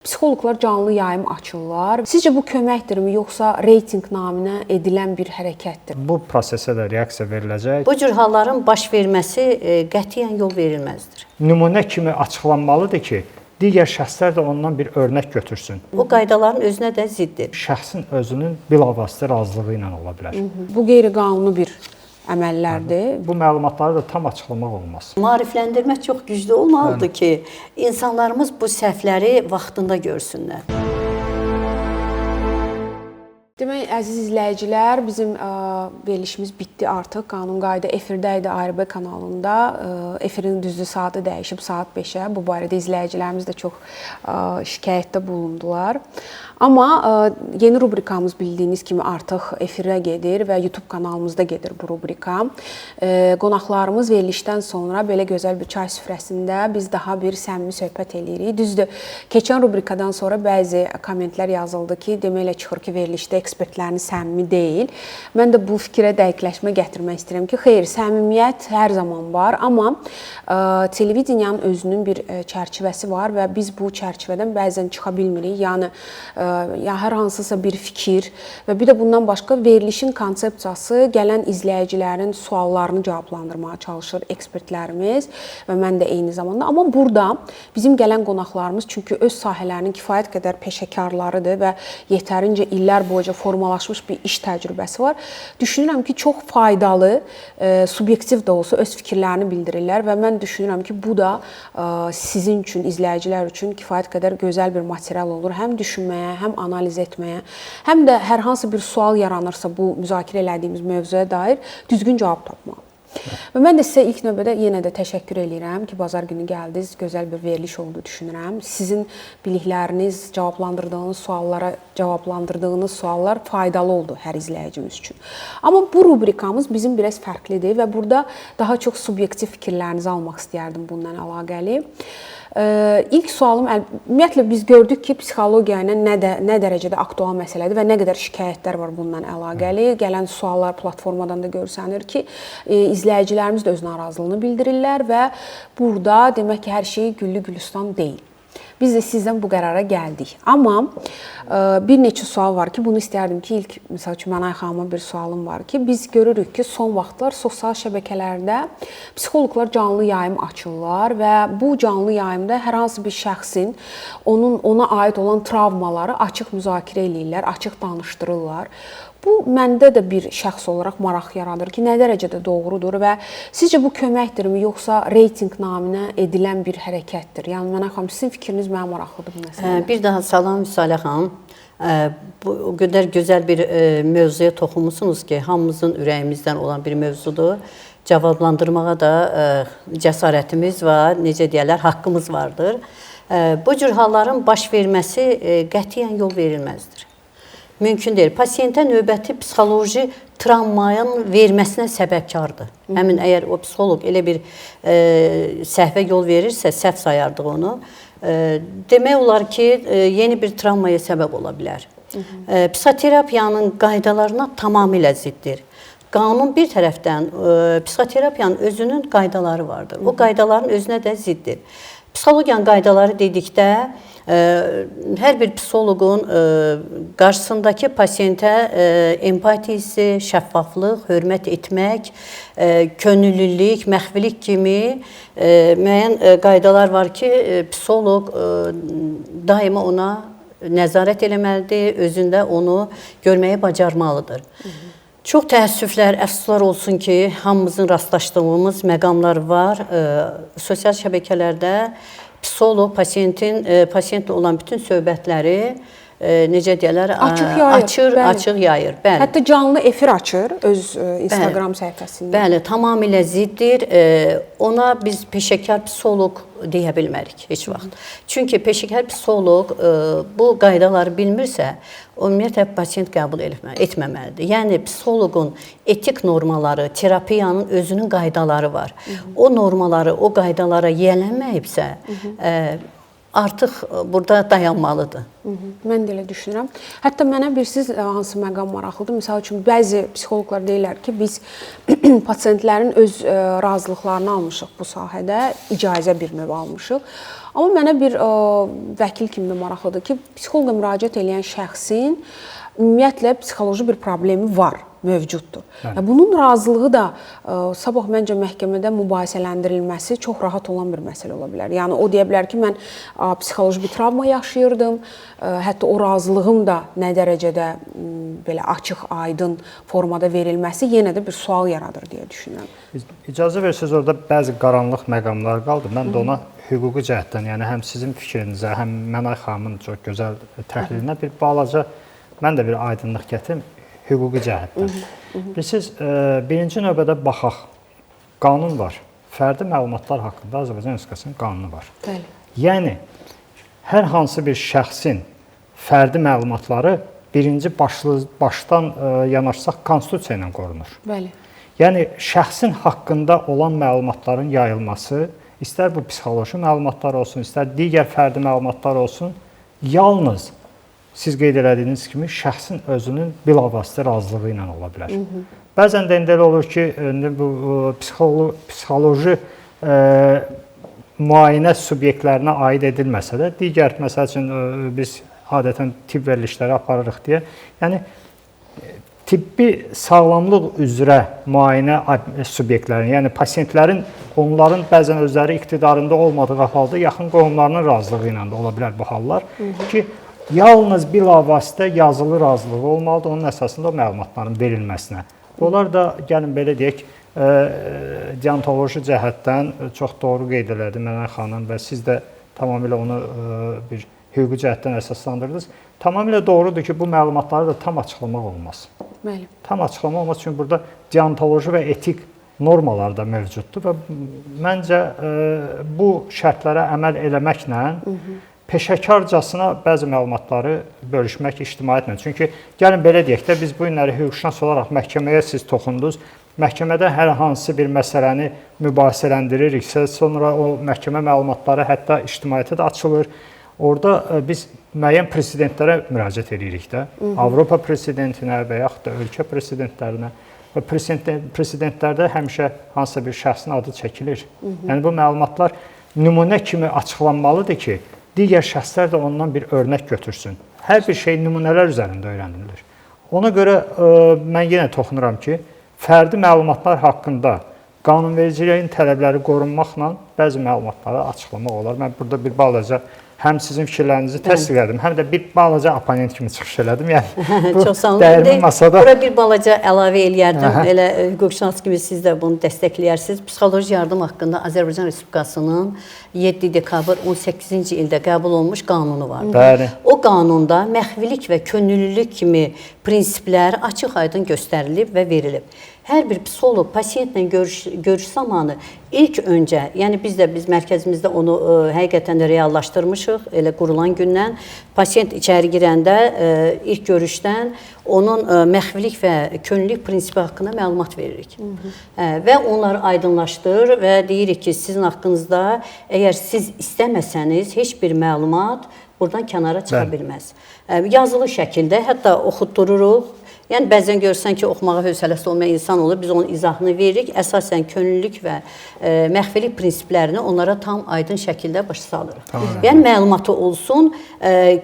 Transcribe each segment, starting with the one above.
Psixoloqlar canlı yayım açırlar. Sizcə bu köməkdirmi, yoxsa reytinq naminə edilən bir hərəkətdir? Bu prosesə də reaksiya veriləcək. Bu cür halların baş verməsi qətiyyən yol verilməzdir. Nümunə kimi açıqlanmalıdır ki, digər şəxslər də ondan bir örnək götürsün. O qaydaların özünə də ziddir. Şəxsin özünün bilavasitə razılığı ilə ola bilər. Bu qeyri-qanuni bir əməllərdir. Bu məlumatları da tam açıqlamaq olmaz. Maarifləndirmə çox güclü olmalıdır ki, insanlarımız bu səhvləri vaxtında görsünlər. Demək, əziz izləyicilər, bizim verilişimiz bitdi artıq. Qanun Qayda efirdə idi ARB kanalında. Efirin düzdür saatı dəyişib saat 5-ə. Bu barədə izləyicilərimiz də çox şikayətdə bulundular. Amma yeni rubrikamız bildiyiniz kimi artıq efirə gedir və YouTube kanalımızda gedir bu rubrika. Qonaqlarımız verilişdən sonra belə gözəl bir çay süfrəsində biz daha bir səmimi söhbət eləyirik. Düzdür, keçən rubrikadan sonra bəzi kommentlər yazıldı ki, deməklə çıxır ki, verilişdə ekspertlərin səmimi deyil. Mən də bu fikrə dəqiqləşmə gətirmək istəyirəm ki, xeyr, səmimiyyət hər zaman var, amma televiziyanın özünün bir çərçivəsi var və biz bu çərçivədən bəzən çıxa bilmirik. Yəni hər hansısa bir fikir və bir də bundan başqa verilişin konsepsiyası gələn izləyicilərin suallarını cavablandırmağa çalışır ekspertlərimiz və mən də eyni zamanda. Amma burada bizim gələn qonaqlarımız çünki öz sahələrinin kifayət qədər peşəkarlarıdır və yetərincə illər boyunca formalaşmış bir iş təcrübəsi var. Düşünürəm ki, çox faydalı, subyektiv də olsa öz fikirlərini bildirirlər və mən düşünürəm ki, bu da sizin üçün, izləyicilər üçün kifayət qədər gözəl bir material olur. Həm düşünməyə, həm analiz etməyə, həm də hər hansı bir sual yaranırsa bu müzakirə elədiyimiz mövzuya dair düzgün cavab tapmaq. Və mən də sizə ilk növbədə yenə də təşəkkür edirəm ki, bazar günü gəldiniz, gözəl bir veriliş oldu düşünürəm. Sizin bilikləriniz, cavablandırdığınız suallar faydalı oldu hər izləyicimiz üçün. Amma bu rubrikamız bizim biraz fərqlidir və burada daha çox subyektiv fikirlərinizi almaq istəyərdim bundan əlaqəli. İlk sualım, ümumiyyətlə biz gördük ki, psixologiya ilə nə dərəcədə aktual məsələdir və nə qədər şikayətlər var bundan əlaqəli. Gələn suallar platformadan da görsənir ki, izləyicilərimiz də öz narazılığını bildirirlər və burada demək ki, hər şey güllü-gülistan deyil. Biz də sizdən bu qərara gəldik. Amma bir neçə sual var ki, bunu istərdim ki, ilk, məsəl üçün, Mənay xanıma bir sualım var ki, biz görürük ki, son vaxtlar sosial şəbəkələrdə psixoloqlar canlı yayım açırlar və bu canlı yayımda hər hansı bir şəxsin ona aid olan travmaları açıq müzakirə eləyirlər, açıq danışdırırlar. Bu, məndə də bir şəxs olaraq maraq yaradır ki, nə dərəcədə doğrudur və sizcə bu köməkdirmi, yoxsa reytinq naminə edilən bir hərəkətdir? Yəni, Mənay xanım, sizin fikriniz mənə maraqlıdır bu məsələdə. Bir daha salam Müsalə xanım. O qədər gözəl bir mövzuya toxunmuşsunuz ki, hamımızın ürəyimizdən olan bir mövzudur. Cavablandırmağa da cəsarətimiz var, necə deyərlər, haqqımız vardır. Bu cür halların baş verməsi qətiyyən yol verilməzdir. Mümkün deyil. Pasiyentə növbəti psixoloji travmanın verməsinə səbəbkardır. Həmin əgər o psixoloq elə bir səhvə yol verirsə, səhv sayardıq onu. Demək olar ki, yeni bir travmaya səbəb ola bilər. Psixoterapiyanın qaydalarına tamamilə ziddir. Qanun bir tərəfdən psixoterapiyanın özünün qaydaları vardır. O qaydaların özünə də ziddir. Psixologiyanın qaydaları dedikdə, hər bir psixoloqun qarşısındakı pasiyentə empatiya hissi, şəffaflıq, hörmət etmək, könüllülük, məxfilik kimi müəyyən qaydalar var ki, psixoloq daima ona nəzarət eləməlidir, özündə onu görməyi bacarmalıdır. Çox təəssüflər, əfsuslar olsun ki, hamımızın rastlaşdığımız məqamlar var. Sosial şəbəkələrdə psixoloq pasiyentlə olan bütün söhbətləri necə deyərlər, açıq yayır. Hətta canlı efir açır öz Instagram səhifəsində. Bəli, tamamilə ziddir. Ona biz peşəkar psixoloq deyə bilmərik heç vaxt. Çünki peşəkar psixoloq bu qaydaları bilmirsə, ümumiyyətlə pasiyent qəbul etməməlidir. Yəni, psixoloqun etik normaları, terapiyanın özünün qaydaları var. O normaları, o qaydalara yiyələnməyibsə, artıq burada dayanmalıdır. Mən də elə düşünürəm. Hətta mənə bilirsiz hansı məqam maraqlıdır? Məsəl üçün bəzi psixoloqlar deyirlər ki, biz pasientlərin öz razılıqlarını almışıq bu sahədə, icazə bir növ almışıq. Amma mənə bir vəkil kimi də maraqlıdır ki, psixoloqa müraciət edən şəxsin ümumiyyətlə psixoloji bir problemi var, mövcuddur. Bunun razılığı da sabah məncə məhkəmədə mübahisələndirilməsi çox rahat olan bir məsələ ola bilər. Yəni o deyə bilər ki, mən psixoloji bir travma yaşayırdım, hətta o razılığım da nə dərəcədə belə açıq, aydın formada verilməsi yenə də bir sual yaradır deyə düşünürəm. İcazə versiniz, orada bəzi qaranlıq məqamlar qaldı. Mən də ona hüquqi cəhətdən, yəni həm sizin fikrinizə, həm Mənay xanımın çox gözəl təhlilinə bir balaca mən də bir aydınlıq gətirim hüquqi cəhətdən. Bilirsiniz, birinci növbədə baxaq, qanun var. Fərdi məlumatlar haqqında Azərbaycan Respublikasının qanunu var. Bəli. Yəni, hər hansı bir şəxsin fərdi məlumatları birinci başdan yanaşsaq konstitusiya ilə qorunur. Bəli. Yəni, şəxsin haqqında olan məlumatların yayılması, istər bu psixoloji məlumatlar olsun, istər digər fərdi məlumatlar olsun, yalnız siz qeyd elədiyiniz kimi şəxsin özünün bilavasitə razılığı ilə ola bilər. Bəzən də elə olur ki, bu psixoloji müayinə subyektlərinə aid edilməsə də, digər, məsəl üçün, biz adətən tibb verilişləri aparırıq deyə, yəni tibbi sağlamlıq üzrə müayinə subyektlərin, yəni pasientlərin, onların bəzən özləri iqtidarında olmadığı halda yaxın qohumlarının razılığı ilə də ola bilər bu hallar ki, yalnız bilavasitə yazılı razılığı olmalıdır onun əsasında o məlumatların verilməsinə. Onlar da, gəlin belə deyək, deontoloji cəhətdən çox doğru qeyd elədi Mənay xanım və siz də tamamilə onu bir hüquqi cəhətdən əsaslandırdınız. Tamamilə doğrudur ki, bu məlumatları da tam açıqlamaq olmaz. Bəli. Tam açıqlamaq olmaz, çünki burada deontoloji və etik normalar da mövcuddur və məncə bu şərtlərə əməl eləməklə peşəkarcasına bəzi məlumatları bölüşmək ictimaiyyətlə. Çünki gəlin belə deyək də, biz bu günləri hüquqşünas olaraq məhkəməyə siz toxundunuz. Məhkəmədə hər hansı bir məsələni mübahisələndiririksə, sonra o məhkəmə məlumatları hətta ictimaiyyətə də açılır. Orada biz müəyyən prezidentlərə müraciət edirik də. Avropa prezidentinə və yaxud da ölkə prezidentlərinə. Və prezidentlərdə həmişə hansısa bir şəxsin adı çəkilir. Yəni bu məlumatlar nümunə kimi açıqlanmalıdır ki, digər şəxslər də ondan bir örnək götürsün. Hər bir şey nümunələr üzərində öyrənilir. Ona görə mən yenə toxunuram ki, fərdi məlumatlar haqqında qanunvericiliyin tələbləri qorunmaqla bəzi məlumatları açıqlamaq olar. Mən burada bir balaca həm sizin fikirlərinizi təsdiq edim, həm də bir balaca oponent kimi çıxış elədim. Yəni bu dəyirmi masada. Bura bir balaca əlavə eləyərdim. Elə hüquqşünas kimi siz də bunu dəstəkləyərsiniz. Psixoloji yardım haqqında Azərbaycan Respublikasının 7 dekabr 18-ci ildə qəbul olunmuş qanunu var. Bəli. O qanunda məxfilik və könüllülük kimi prinsiplər açıq-aydın göstərilib və verilib. Hər bir psixoloq pasientlə görüş zamanı ilk öncə, yəni biz mərkəzimizdə onu həqiqətən də reallaşdırmışıq, elə qurulan gündən pasient içəri girəndə ilk görüşdən onun məxfilik və könüllülük prinsipi haqqında məlumat veririk. Və onları aydınlaşdırır və deyirik ki, sizin haqqınızda əgər siz istəməsəniz heç bir məlumat buradan kənara çıxa bilməz. Yazılı şəkildə hətta oxutdururuq. Yəni bəzən görürsən ki, oxumağa hövsələsi olmayan insan olur, biz onun izahını veririk. Əsasən könüllülük və məxfilik prinsiplərini onlara tam aydın şəkildə başa salırıq. Yəni məlumatı olsun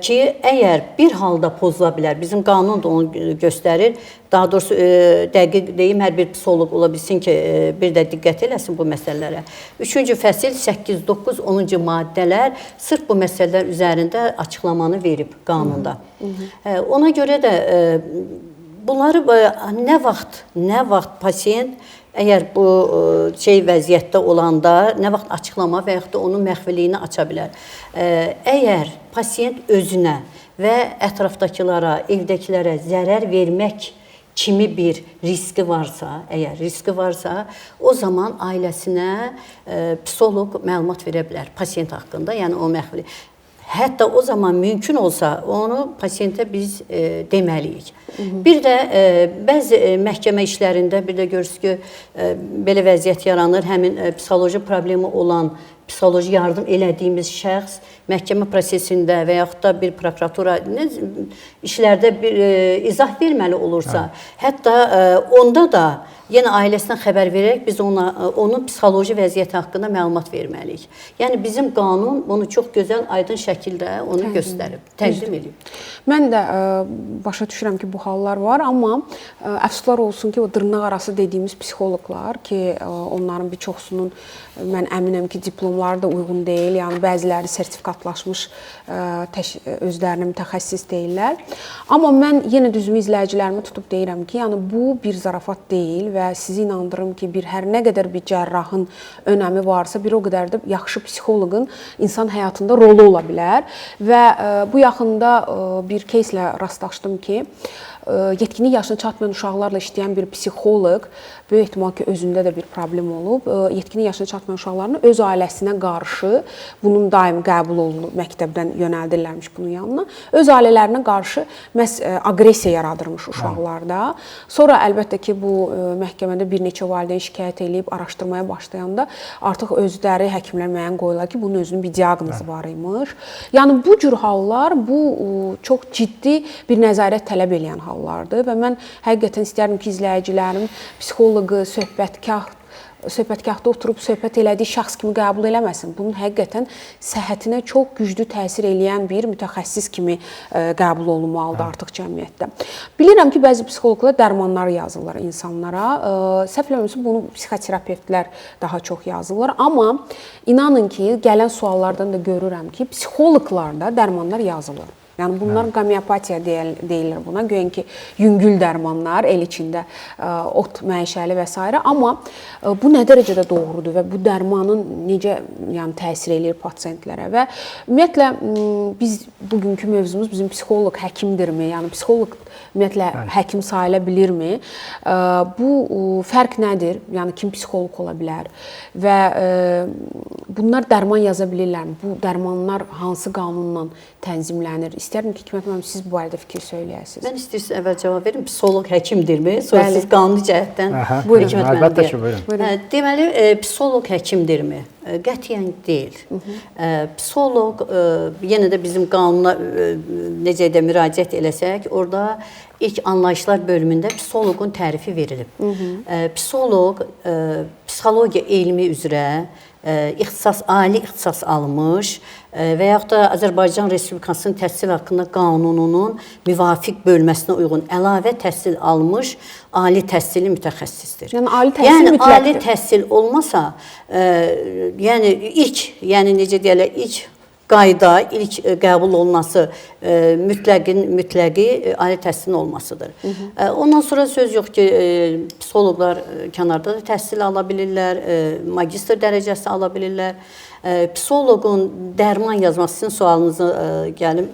ki, əgər bir halda pozula bilər, bizim qanun da onu göstərir. Daha doğrusu dəqiq deyim, hər bir psixoloq ola bilsin ki, bir də diqqət eləsin bu məsələlərə. 3-cü fəsil 8, 9, 10-cu maddələr sırf bu məsələlər üzərində açıqlamanı verib qanunda. Ona görə də bunları nə vaxt pasient əgər bu vəziyyətdə olanda nə vaxt açıqlama və yaxud da onun məxfiliyini aça bilər. Əgər pasient özünə və ətrafdakılara, evdəkilərə zərər vermək kimi bir riski varsa, o zaman ailəsinə psixoloq məlumat verə bilər pasient haqqında, yəni o məxfili. Hətta o zaman mümkün olsa onu pasiyentə biz deməliyik. Bir də bəzi məhkəmə işlərində bir də görürsünüz ki, belə vəziyyət yaranır. Həmin psixoloji problemi olan psixoloji yardım elədiyimiz şəxs məhkəmə prosesində və yaxud da bir prokuratura işlərdə bir izah verməli olursa, hətta onda da yenə ailəsinə xəbər verərək biz onun psixoloji vəziyyəti haqqında məlumat verməliyik. Yəni bizim qanun bunu çox gözəl, aydın şəkildə onu göstərib, təqdim edib. Mən də başa düşürəm ki, bu hallar var, amma əfsuslar olsun ki, o dırnaq arası dediyimiz psixoloqlar ki, onların bir çoxsunun mən əminəm ki, diplomları da uyğun deyil, yəni bəziləri sertifikatlaşmış özlərinə mütəxəssis deyirlər. Amma mən yenə düzümü izləyicilərimi tutub deyirəm ki, yəni bu bir zarafat deyil və sizi inandırım ki, hər nə qədər bir cərrahın önəmi varsa, bir o qədər də yaxşı psixoloqun insan həyatında rolu ola bilər. Və bu yaxında bir keyslə rastlaşdım ki, yetkinlik yaşına çatmayan uşaqlarla işləyən bir psixoloq, böyük ehtimal ki, özündə də bir problem olub, yetkinlik yaşına çatmayan uşaqlarını öz ailəsinə qarşı, bunun daimi qəbul olunub, məktəbdən yönəldirlərmiş bunun yanına, öz ailələrinə qarşı məhz aqressiya yaradırmış uşaqlarda. Sonra əlbəttə ki, bu məhkəmədə bir neçə valideyn şikayət edib araşdırmaya başlayanda artıq özləri həkimlər müəyyən qoyurlar ki, bunun özünün bir diaqnozu var imiş. Yəni bu cür hallar, bu çox ciddi bir nəzarət tələb edən hallardır və mən həqiqətən istərdim ki, izləyicilərim psixoloqu, söhbətgahda oturub söhbət elədiyi şəxs kimi qəbul eləməsin. Bunun həqiqətən səhhətinə çox güclü təsir eləyən bir mütəxəssis kimi qəbul olunmalıdır artıq cəmiyyətdə. Bilirəm ki, bəzi psixoloqlar dərmanlar yazırlar insanlara. Səhv eləmirəmsə, bunu psixoterapevtlər daha çox yazırlar. Amma inanın ki, gələn suallardan da görürəm ki, psixoloqlarda dərmanlar yazılır. Yəni bunlar qomeopatiya deyilir buna. Güya ki, yüngül dərmanlar, el içində ot məişəli və s. Amma bu nə dərəcədə doğrudur və bu dərmanın necə təsir eləyir pasientlərə və ümumiyyətlə biz bugünkü mövzumuz bizim psixoloq həkimdirmi? Yəni psixoloq ümumiyyətlə həkim sayıla bilirmi? Bu fərq nədir? Yəni kim psixoloq ola bilər? Və bunlar dərman yaza bilirlərmi? Bu dərmanlar hansı qanunla tənzimlənir? İstərdim ki, Hikmət müəllim, siz bu barədə fikir söyləyəsiniz. Mən istəyirəm əvvəl cavab verim. Psixoloq həkimdirmi? Sonra siz qanuni cəhətdən Buyurun. Əlbəttə ki, buyurun. Deməli, psixoloq həkimdirmi? Qətiyyən deyil. Psixoloq, yenə də bizim qanuna necə də müraciət eləsək, orada ilk anlayışlar bölümündə psixoloqun tərifi verilib. Psixoloq, psixologiya elmi üzrə ali ixtisas almış və yaxud da Azərbaycan Respublikasının təhsil haqqında qanununun müvafiq bölməsinə uyğun əlavə təhsil almış ali təhsilli mütəxəssisdir. Yəni ali təhsil mütləqdir. Yəni ali təhsil olmasa, necə deyirlər, ilk qayda, ilk qəbul olunması mütləqi ali təhsilin olmasıdır. Ondan sonra söz yox ki, psixoloqlar kənarda da təhsil ala bilirlər, magistr dərəcəsi ala bilirlər. Psixoloqun dərman yazması, sizin sualınıza gəlim,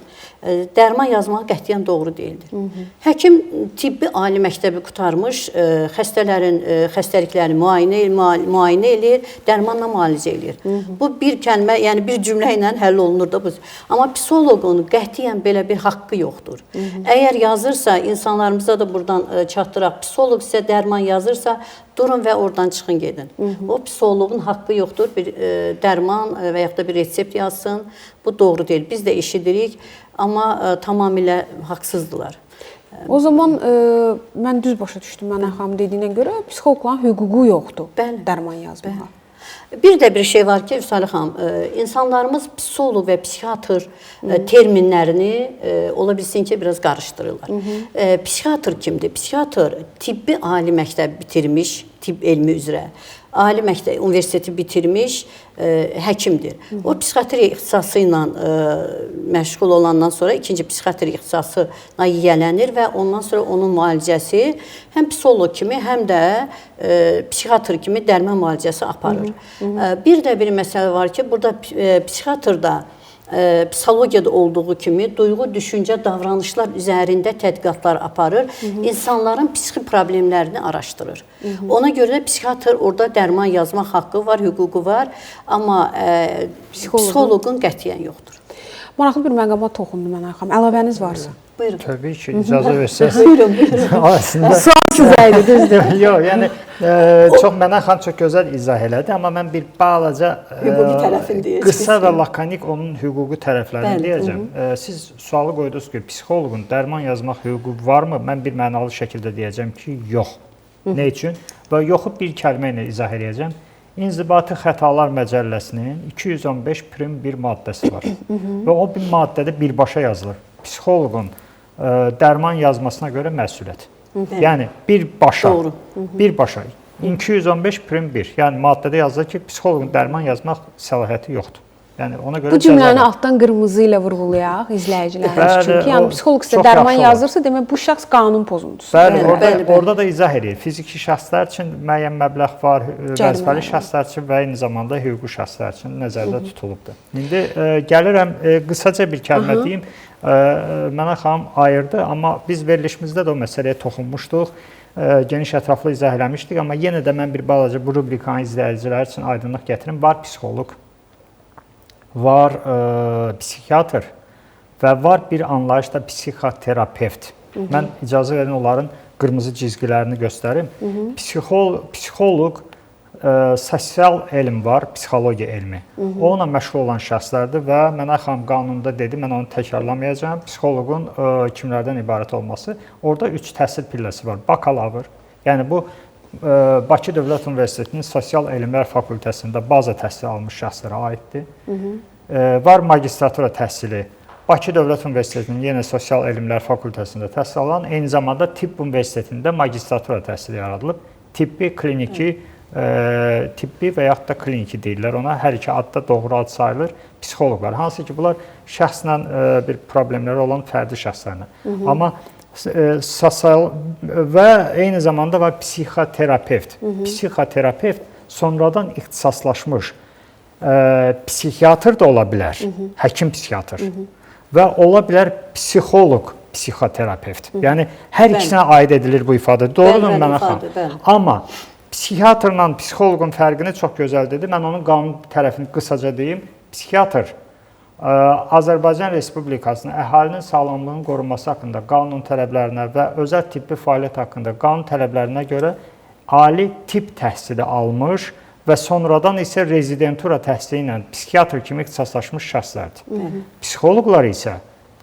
dərman yazmaq qətiyyən doğru deyildir. Həkim tibbi ali məktəbi qurtarmış, xəstəliklərini müayinə edir, dərmanla müalicə edir. Bu bir kəlmə, yəni bir cümlə ilə həll olunur da bu. Amma psixoloqun qətiyyən belə bir haqqı yoxdur. Əgər yazırsa, insanlarımıza da buradan çatdıraq, psixoloq sizə dərman yazırsa, durun və oradan çıxın gedin. O psixoloqun haqqı yoxdur, bir dərman və yaxud da bir resept yazsın. Bu doğru deyil. Biz də eşidirik, amma tamamilə haqsızdılar. O zaman mən düz başa düşdüm, Mənə xanım dediyinə görə psixoloqların hüququ yoxdur dərman yazmağa. Bir də bir şey var ki, Vüsalə xanım, insanlarımız psixoloq və psixiatr terminlərini ola bilsin ki, biraz qarışdırırlar. Psixiatr kimdir? Psixiatr tibbi ali məktəb bitirmiş, tibb elmi üzrə, ali məktəb universiteti bitirmiş həkimdir. O psixiatriya ixtisası ilə məşğul olandan sonra ikinci psixiatriya ixtisasına yiyələnir və ondan sonra onun müalicəsi həm psixoloq kimi, həm də psixiatr kimi dərman müalicəsi aparır. Bir də bir məsələ var ki, burada psixiatrda psixologiyada olduğu kimi duyğu, düşüncə, davranışlar üzərində tədqiqatlar aparır, insanların psixi problemlərini araşdırır. Ona görə də psixiatr orada dərman yazmaq haqqı var, hüququ var, amma psixoloqun qətiyyən yoxdur. Maraqlı bir məqama toxundu Mənə xanım. Əlavəniz varsa? Buyurun. Təbii ki, icazə versəz. Buyurun, buyurun. Aslında Sual sizə idi, düzdür? yox, yəni çox Mənə xanım çox gözəl izah elədi, amma mən bir balaca Hüquqi tərəfini deyəcəm. qısa və lakanik onun hüquqi tərəflərini Bəli, deyəcəm. Siz sualı qoydunuz ki, psixoloqun dərman yazmaq hüququ varmı? Mən bir mənalı şəkildə deyəcəm ki, yox. Nə üçün? Və yoxu bir kəlmə ilə izah edəcəm. İnzibati Xətalar Məcəlləsinin 215.1 maddəsi var. Və o bir maddədə birbaşa yazılır. Psixoloqun dərman yazmasına görə məsuliyyət. Yəni birbaşa. Doğru. Birbaşa. 215.1. Yəni maddədə yazılır ki, psixoloqun dərman yazmaq səlahiyyəti yoxdur. Yəni ona görə Bu cümləni altdan qırmızı ilə vurğulayaq izləyicilərimiz Bəli, üçün ki, yəni psixoloq sizə çox dərman yaxşı yazırsa, demək bu şəxs qanun pozuntusu. Bəli, Bəli, orada da izah edir. Fiziki şəxslər üçün müəyyən məbləğ var, vəzifəli şəxslər üçün və eyni zamanda hüquqi şəxslər üçün nəzərdə tutulubdur. İndi gəlirəm qısaca bir kəlmə deyim. Mənə xanım ayırdı, amma biz verilişimizdə də o məsələyə toxunmuşduq. Geniş ətraflı izah eləmişdik, amma yenə də mən bir balaca bu rubrikanı izləyicilər üçün aydınlıq gətirim. Var psixoloq, var psixiatr və var bir anlayışda psixoterapevt. Mən icazə verin onların qırmızı cizgilərini göstərim. Psixoloq sosial elm var, psixologiya elmi. O ona məşğul olan şəxslərdir və Mənə xanım qanunda dedi, mən onu təkrarlamayacağam. Psixoloqun kimlərdən ibarət olması. Orada 3 təhsil pilləsi var. Bakalavr, yəni bu Bakı Dövlət Universitetinin Sosial Elmlər Fakültəsində baza təhsili almış şəxslərə aiddir. Var magistratura təhsili. Bakı Dövlət Universitetinin yenə Sosial Elmlər Fakültəsində təhsil alan, eyni zamanda Tibb Universitetində magistratura təhsili yaradılıb. Tibbi, kliniki, tibbi və yaxud da kliniki deyirlər ona. Hər iki adda doğru ad sayılır. Psixoloqlar. Hansı ki, bunlar şəxslə bir problemləri olan fərdi şəxslərlə. Amma sosial və eyni zamanda var psixoterapevt. Psixoterapevt sonradan ixtisaslaşmış psixiatr da ola bilər, həkim psixiatr və ola bilər psixoloq, psixoterapevt. Yəni hər ikisinə aid edilir bu ifadə. Doğrudur Mənə xanım. Amma psixiatrla psixoloqun fərqini çox gözəl dedi. Mən onun qanun tərəfini qısaca deyim. Psixiatr Azərbaycan Respublikasının əhalinin sağlamlığının qorunması haqqında qanun tələblərinə və özəl tibbi fəaliyyət haqqında qanun tələblərinə görə ali tibb təhsili almış və sonradan isə rezidentura təhsili ilə psixiatr kimi ixtisaslaşmış şəxslərdir. Psixoloqlar isə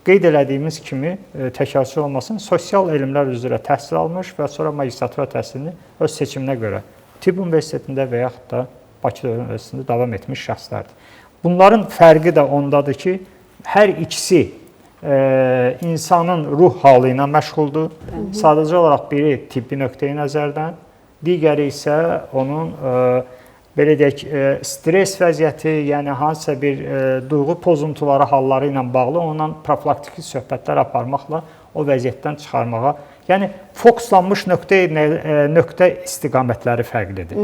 qeyd elədiyimiz kimi, təkrarçı olmasın, sosial elmlər üzrə təhsil almış və sonra magistratura təhsilini öz seçiminə görə Tibb Universitetində və yaxud da Bakı Dövlət Universitetində davam etmiş şəxslərdir. Bunların fərqi də ondadır ki, hər ikisi insanın ruh halı ilə məşğuldur. Sadəcə olaraq biri tibbi nöqteyi nəzərdən, digəri isə onun belə deyək, stres vəziyyəti, yəni hansısa bir duyğu pozuntuları halları ilə bağlı onunla profilaktiki söhbətlər aparmaqla o vəziyyətdən çıxarmağa, yəni fokuslanmış nöqtə istiqamətləri fərqlidir.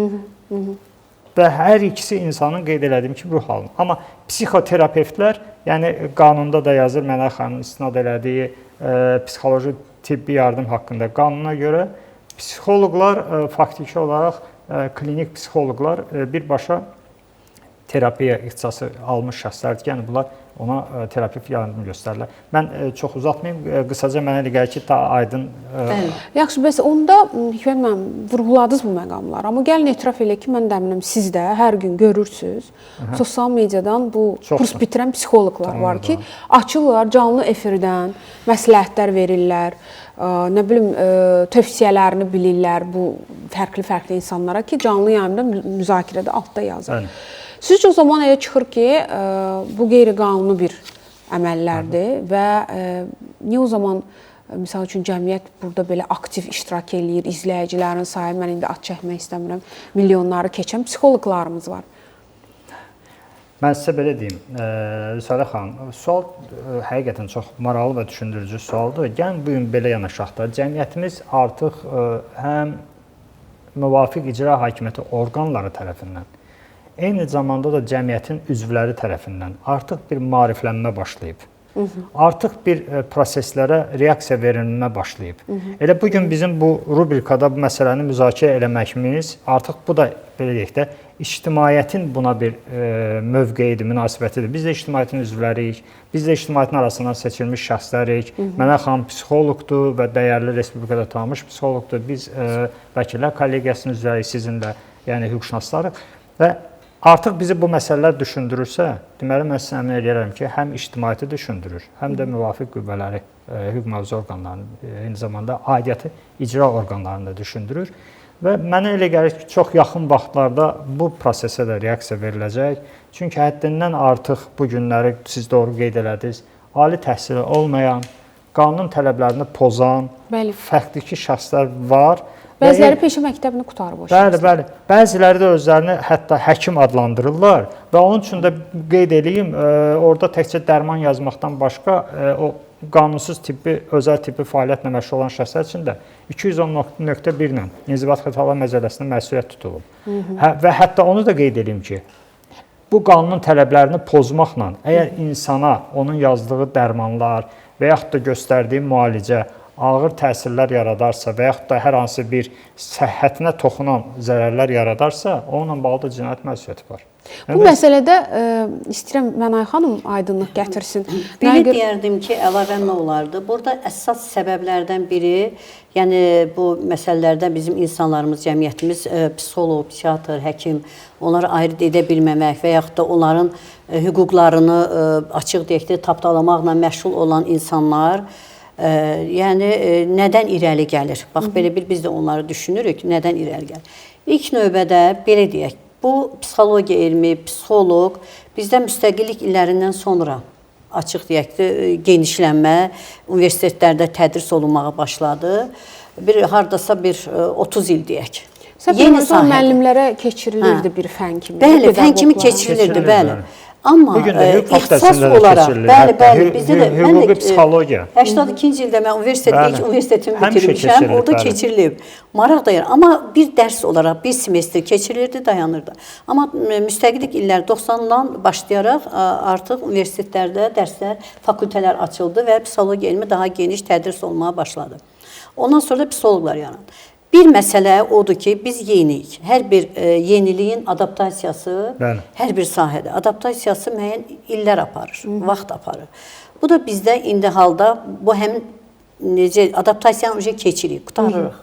Və hər ikisi insanın qeyd elədiyim kimi ruh halını. Amma psixoterapevtlər, yəni qanunda da yazır, Mənə xanımın istinad elədiyi psixoloji tibbi yardım haqqında qanuna görə psixoloqlar faktiki olaraq klinik psixoloqlar birbaşa terapiya ixtisası almış şəxslərdir ki, yəni bunlar ona terapi yardım göstərirlər. Mən çox uzatmayım, qısaca mənə elə gəlir ki, daha aydın. Yaxşı, bəs onda Hikmət müəllim vurğuladınız bu məqamları, amma gəlin etiraf elə ki, mən də əminəm siz də hər gün görürsüz, sosial mediadan bu kurs bitirən psixoloqlar var ki, açırlar canlı efirdən, məsləhətlər verirlər, nə bilim tövsiyələrini bilirlər bu fərqli insanlara ki, canlı yayımda müzakirədə altda yazır. Sizcə o zaman elə çıxır ki, bu qeyri-qanuni bir əməllərdir və niyə o zaman misal üçün cəmiyyət burada belə aktiv iştirak eləyir, izləyicilərin sayı, mən indi ad çəkmək istəmirəm, milyonları keçən psixoloqlarımız var. Mən sizə belə deyim, Rüsalə xanım, sual həqiqətən çox maraqlı və düşündürücü sualdır. Gəlin bugün belə yanaşaq da, cəmiyyətimiz artıq həm müvafiq icra hakimiyyəti orqanları tərəfindən, eyni zamanda da cəmiyyətin üzvləri tərəfindən artıq bir maariflənmə başlayıb. Artıq bir proseslərə reaksiya verilmə başlayıb. Elə bu gün bizim bu rubrikada bu məsələni müzakirə eləməyimiz artıq bu da belə deyək də ictimaiyyətin buna bir mövqeyidir, münasibətidir. Biz də ictimaiyyətin üzvləriyik. Biz də ictimaiyyətin arasından seçilmiş şəxslərik. Mənə xanım psixoloqdur və dəyərli respublikada tanınmış psixoloqdur. Biz vəkillər kollegiyasının üzvləriyik sizinlə, yəni hüquqşünaslarıq və artıq bizi bu məsələlər düşündürürsə, deməli mən sizə əmin edirəm ki, həm ictimaiyyəti düşündürür, həm də müvafiq qüvvələri, hüquq mühafizə orqanlarını, eyni zamanda aidiyyatı icra orqanlarını da düşündürür. Və mənə elə gəlir ki, çox yaxın vaxtlarda bu prosesə də reaksiya veriləcək. Çünki həddindən artıq bu günləri siz doğru qeyd elədiniz, ali təhsili olmayan, qanun tələblərini pozan, fərqli şəxslər var. Bəziləri peşə məktəbini qutarıb o şəxslər. Bəli. Bəziləri də özlərini hətta həkim adlandırırlar və onun üçün də qeyd edeyim, orada təkcə dərman yazmaqdan başqa o qanunsuz tibbi, özəl tibbi fəaliyyətlə məşğul olan şəxslər üçün də 210.1 ilə İnzibat Xətalar Məcəlləsində məsuliyyət tutulub. Və hətta onu da qeyd edeyim ki, bu qanunun tələblərini pozmaqla əgər insana onun yazdığı dərmanlar və yaxud da göstərdiyi müalicə ağır təsirlər yaradarsa və yaxud da hər hansı bir səhhətinə toxunan zərərlər yaradarsa, onunla bağlı da cinayət məsuliyyəti var. Bu məsələdə istəyirəm Mənay xanım aydınlıq gətirsin. Belə deyərdim ki, əlavə nə olardı? Burada əsas səbəblərdən biri, yəni bu məsələlərdə bizim insanlarımız, cəmiyyətimiz, psixoloq, psixiatr, həkim, onları ayırt edə bilməmək və yaxud da onların hüquqlarını açıq deyək də tapdalamaqla məşğul olan insanlar, yəni nədən irəli gəlir? Bax, belə bir biz də onları düşünürük, nədən irəli gəlir? İlk növbədə belə deyək, bu psixologiya elmi, psixoloq bizdə müstəqillik illərindən sonra açıq deyək də genişlənmə, universitetlərdə tədris olunmağa başladı. Hardasa bir 30 il deyək. Yeni sahədə müəllimlərə keçirilirdi bir fən kimi. Bəli, fən kimi keçirilirdi, bəli. Amma ixtisas olaraq, bəli, bizdə də hüquqi psixologiya. 82-ci ildə mən ilk universitetimi bitirmişəm, orada keçirilib. Maraq da amma bir dərs olaraq bir semestr keçirilirdi, dayanırdı. Amma müstəqillik illər 90-dan başlayaraq artıq universitetlərdə dərslər, fakültələr açıldı və psixologiya elmi daha geniş tədris olmağa başladı. Ondan sonra da psixoloqlar yarandı. Bir məsələ odur ki, biz yeniyik. Hər bir yeniliyin adaptasiyası hər bir sahədə. Adaptasiyası müəyyən illər aparır, vaxt aparır. Bu da bizdə indi halda bu həmin necə adaptasiyanı keçirik, qutarırıq.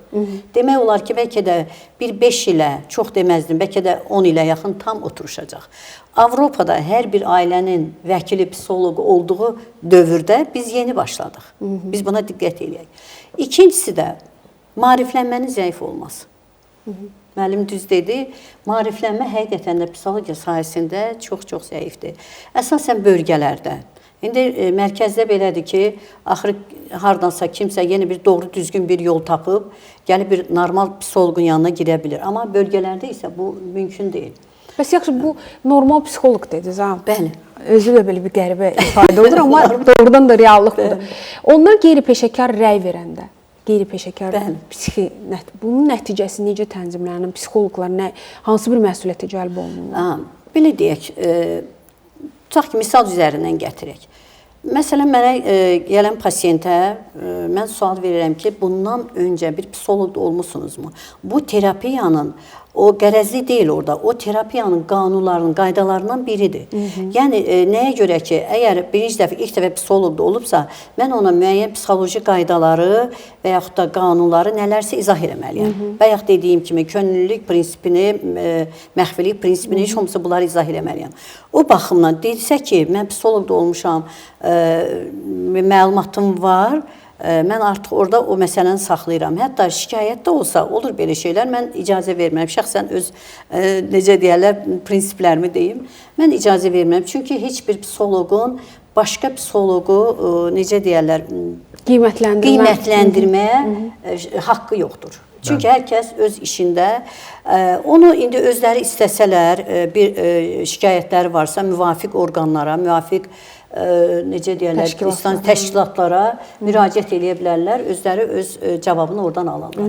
Demək olar ki, bəlkə də bir 5 ilə, çox deməzdim, bəlkə də 10 ilə yaxın tam oturuşacaq. Avropada hər bir ailənin vəkili, psixoloqu olduğu dövrdə biz yeni başladıq. Biz buna diqqət edək. İkincisi də maariflənmənin zəif olması. Müəllim düz dedi, maariflənmə həqiqətən də psixologiya sahəsində çox-çox zəifdir. Əsasən bölgələrdə. İndi mərkəzdə belədir ki, axırı hardansa kimsə yeni bir doğru düzgün bir yol tapıb, gəlib bir normal psixoloqun yanına girə bilir. Amma bölgələrdə isə bu mümkün deyil. Bəs yaxşı, bu normal psixoloq dediniz, ha? Bəli. Özü də belə bir qəribə ifadə olur, amma doğrudan da reallıq budur. Onlar qeyri-peşəkar rəy verəndə, qeyri-peşəkar bunun nəticəsi necə tənzimlənir? Psixoloqlar hansı bir məsuliyyətə cəlb olunurlar? Belə deyək, tutaq ki, misal üzərindən gətirək. Məsələn, mənə gələn pasiyentə mən sual verirəm ki, bundan öncə bir psixoloq olmusunuzmu? Bu terapiyanın o qərəzli deyil orada, o terapiyanın qanunlarının, qaydalarından biridir. Yəni, nəyə görə ki, əgər birinci dəfə, ilk dəfə psixoloqda olubsa, mən ona müəyyən psixoloji qaydaları və yaxud da qanunları nələrsə izah eləməliyəm. Bayaq dediyim kimi, könüllülük prinsipini, məxfilik prinsipini, heç olmasa bunları izah eləməliyəm. O baxımdan dedirsə ki, mən psixoloqda olmuşam, məlumatım var, mən artıq orada o məsələni saxlayıram. Hətta şikayətdə olsa, olur belə şeylər, mən icazə verməm. Şəxsən öz, necə deyərlər, prinsiplərimi deyim, mən icazə verməm. Çünki heç bir psixoloqun başqa psixoloqu, necə deyərlər, qiymətləndirməyə haqqı yoxdur. Çünki hər kəs öz işində, onu indi özləri istəsələr, bir şikayətləri varsa, müvafiq orqanlara, müvafiq necə deyərlər, təşkilatlara müraciət eləyə bilərlər, özləri öz cavabını oradan alırlar.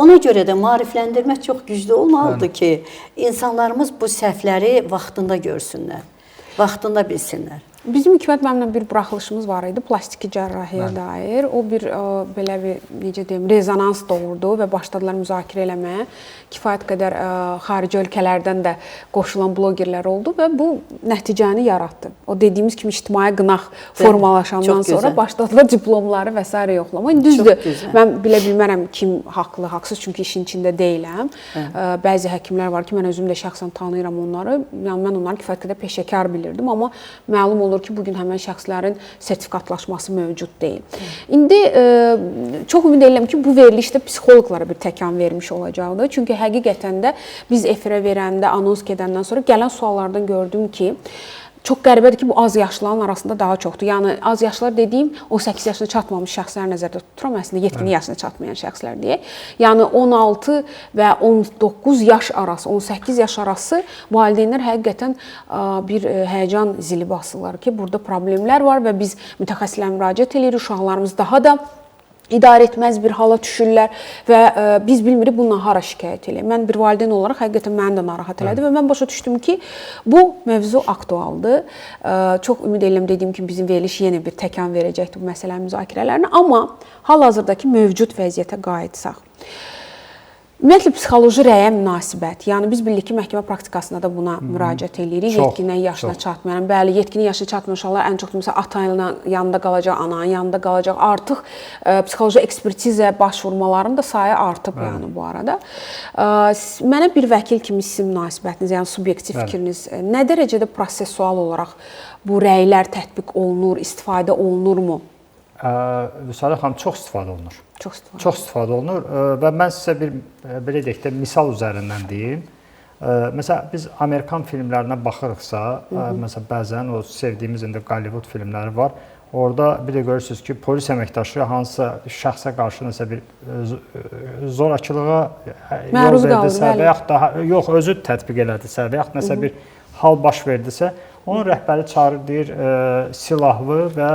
Ona görə də maarifləndirmə çox güclü olmalıdır ki, insanlarımız bu səhvləri vaxtında görsünlər, vaxtında bilsinlər. Bizim Hikmət müəllimlə bir buraxılışımız var idi, plastiki cərrahiyyəyə dair. O bir belə bir necə deyim, rezonans doğurdu və başladılar müzakirə eləməyə. Kifayət qədər xarici ölkələrdən də qoşulan blogerlər oldu və bu nəticəni yaratdı. O dediyimiz kimi ictimai qınaq formalaşandan sonra başladılar diplomları və s. yoxlama. Düzdür, mən bilə bilmərəm kim haqlı, haqsız, çünki işin içində deyiləm. Bəzi həkimlər var ki, mən özüm də şəxsən tanıyıram onları. Yəni mən onları kifayət qədər peşəkar bilirdim, amma məlum olur ki, bugün həmin şəxslərin sertifikatlaşması mövcud deyil. İndi çox ümid edirəm ki, bu verilişdə psixoloqlara bir təkan vermiş olacaqdır. Çünki həqiqətən də biz efirə verəndə, anons gedəndən sonra gələn suallardan gördüm ki, çox qəribədir ki, bu az yaşlıların arasında daha çoxdur. Yəni az yaşlılar dediyim 18 yaşına çatmamış şəxsləri nəzərdə tuturam, əslində yetkinlik yaşına çatmayan şəxslər deyək. Yəni 16 və 19 yaş arası, 18 yaş arası valideynlər həqiqətən bir həyəcan zili basırlar ki, burada problemlər var və biz mütəxəssislərə müraciət edirik, uşaqlarımız daha da idarə etməz bir hala düşürlər və biz bilmirik bununla hara şikayət eləyək. Mən bir valideyn olaraq həqiqətən məni də narahat elədi və mən başa düşdüm ki, bu mövzu aktualdır. Çox ümid edirəm, dediyim kimi bizim veriliş yenə bir təkan verəcəkdir bu məsələnin müzakirələrinə, amma hal-hazırdakı mövcud vəziyyətə qayıtsaq. Ümumiyyətlə, psixoloji rəyə münasibət. Yəni, biz bilirik ki, məhkəmə praktikasında da buna müraciət edirik. Yetkinlik yaşına çatmayan. Bəli, yetkinlik yaşına çatmayan uşaqlar ən çox məsələn, ata-ananın yanında qalacaq, ananın yanında qalacaq. Artıq psixoloji ekspertizə başvurmaların da sayı artıb yəni bu arada. Mənə bir vəkil kimi sizin münasibətiniz, yəni subyektiv fikriniz nə dərəcədə prosessual olaraq bu rəylər tətbiq olunur, istifadə olunurmu? Vüsalə xanım, çox istifadə olunur. Çox istifadə olunur və mən sizə bir belə deyək də misal üzərindən deyim. Məsələn, biz Amerikan filmlərinə baxırıqsa, məsələn, bəzən o sevdiyimiz indi Hollywood filmləri var. Orada bir də görürsünüz ki, polis əməkdaşı hansısa şəxsə qarşı nəsə bir zorakılığa yol verdisə və yaxud daha yox, özü tətbiq elədisə və yaxud nəsə bir hal baş verdisə, onun rəhbəri çağırır, deyir, silahlı və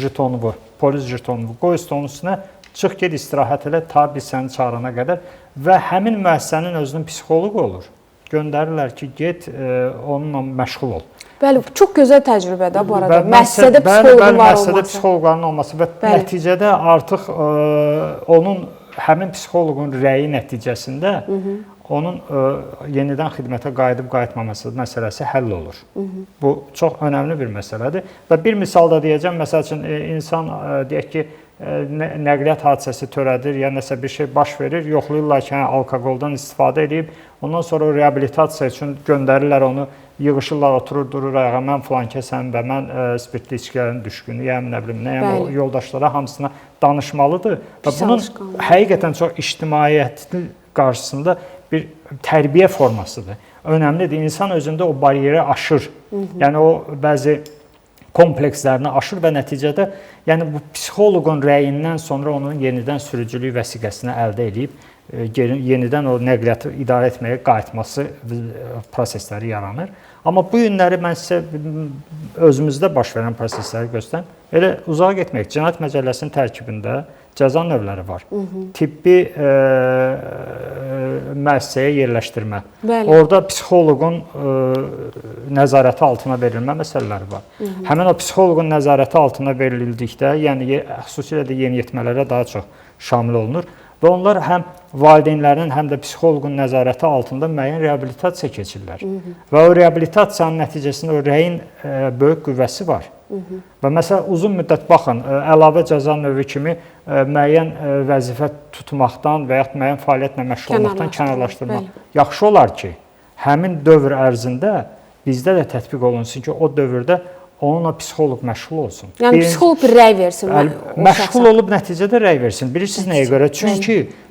jetonlu, polis jetonlu. Qoy üstə onun üstünə, çıx ged istirahət elə, ta biz səni çağırana qədər və həmin müəssisənin özünün psixoloqu olur. Göndərirlər ki, get, onunla məşğul ol. Bəli, çox gözəl təcrübədir bu arada. Müəssisədə psixoloqun var olması. Müəssisədə psixoloqların olması və nəticədə artıq onun, həmin psixoloqun rəyi nəticəsində onun yenidən xidmətə qayıdıb-qayıtmaması məsələsi həll olur. Bu çox önəmli bir məsələdir. Və bir misal da deyəcəm, məsəl üçün, insan deyək ki, nəqliyyat hadisəsi törədir, ya nəsə bir şey baş verir, yoxlayırlar ki, alkoqoldan istifadə edib, ondan sonra reabilitasiya üçün göndərirlər onu, yığışırlar, oturur, durur ayağa, mən filan kəsəm və mən spirtli içkilərin düşkünüyəm, nə bilim, nəyəm, o yoldaşlara hamısına danışmalıdır. Və bunun həqiqətən çox ictimaiyyətin qarşısında bir tərbiyə formasıdır. Önəmlidir. İnsan özündə o bariyeri aşır. Yəni o bəzi komplekslərini aşır və nəticədə yəni bu psixoloqun rəyindən sonra onun yenidən sürücülük vəsiqəsini əldə edib yenidən o nəqliyyatı idarə etməyə qayıtması prosesləri yaranır. Amma bu günləri mən sizə özümüzdə baş verən prosesləri göstərim. Elə uzağa getmək, Cinayət Məcəlləsinin tərkibində cəza növləri var. Tibbi müəssisəyə yerləşdirmə. Orada psixoloqun nəzarəti altına verilmə məsələləri var. Həmin o psixoloqun nəzarəti altına verildikdə, yəni xüsusilə də yeniyetmələrə daha çox şamil olunur və onlar həm valideynlərin, həm də psixoloqun nəzarəti altında müəyyən reabilitasiya keçirlər. Və o reabilitasiyanın nəticəsində o rəyin böyük qüvvəsi var. Və məsələn, uzun müddət baxın, əlavə cəza növü kimi müəyyən vəzifə tutmaqdan və yaxud müəyyən fəaliyyətlə məşğul olmaqdan kənarlaşdırmaq. Yaxşı olar ki, həmin dövr ərzində bizdə də tətbiq olunsun ki, o dövrdə onunla psixoloq məşğul olsun. Yəni psixoloq bir rəy versin. Məşğul olub nəticədə rəy versin. Bilirsiniz nəyə görə?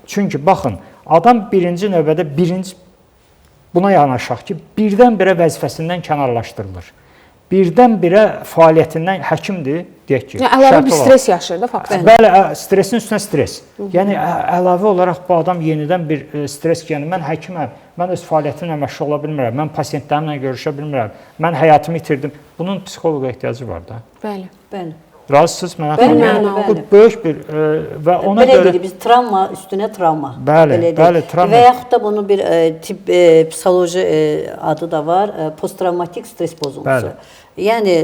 Çünki baxın, adam birinci növbədə buna yanaşaq ki, birdən-birə vəzifəsindən kənarlaşdırılır. Birdən-birə fəaliyyətindən həkimdir, deyək ki. Yəni əlavə bir stres yaşayır da faktən. Bəli, stresin üstünə stres. Yəni əlavə olaraq bu adam yenidən bir stres ki, yəni mən həkiməm, mən öz fəaliyyətimlə məşğul ola bilmirəm, mən pasientlərimlə görüşə bilmirəm, mən həyatımı itirdim. Bunun psixoloqa ehtiyacı var da. Bəli. Bəli. Razısınız mənə Bəli, xanım? bəli, Bu bəli. böyük bir və ona Belə görə deyirik biz travma üstünə travma. Bəli, Belə deyək. bəli, travma. Və yaxud da bunun bir tip psixoloji adı da var, posttraumatik stres pozuntusu. Bəli. Yəni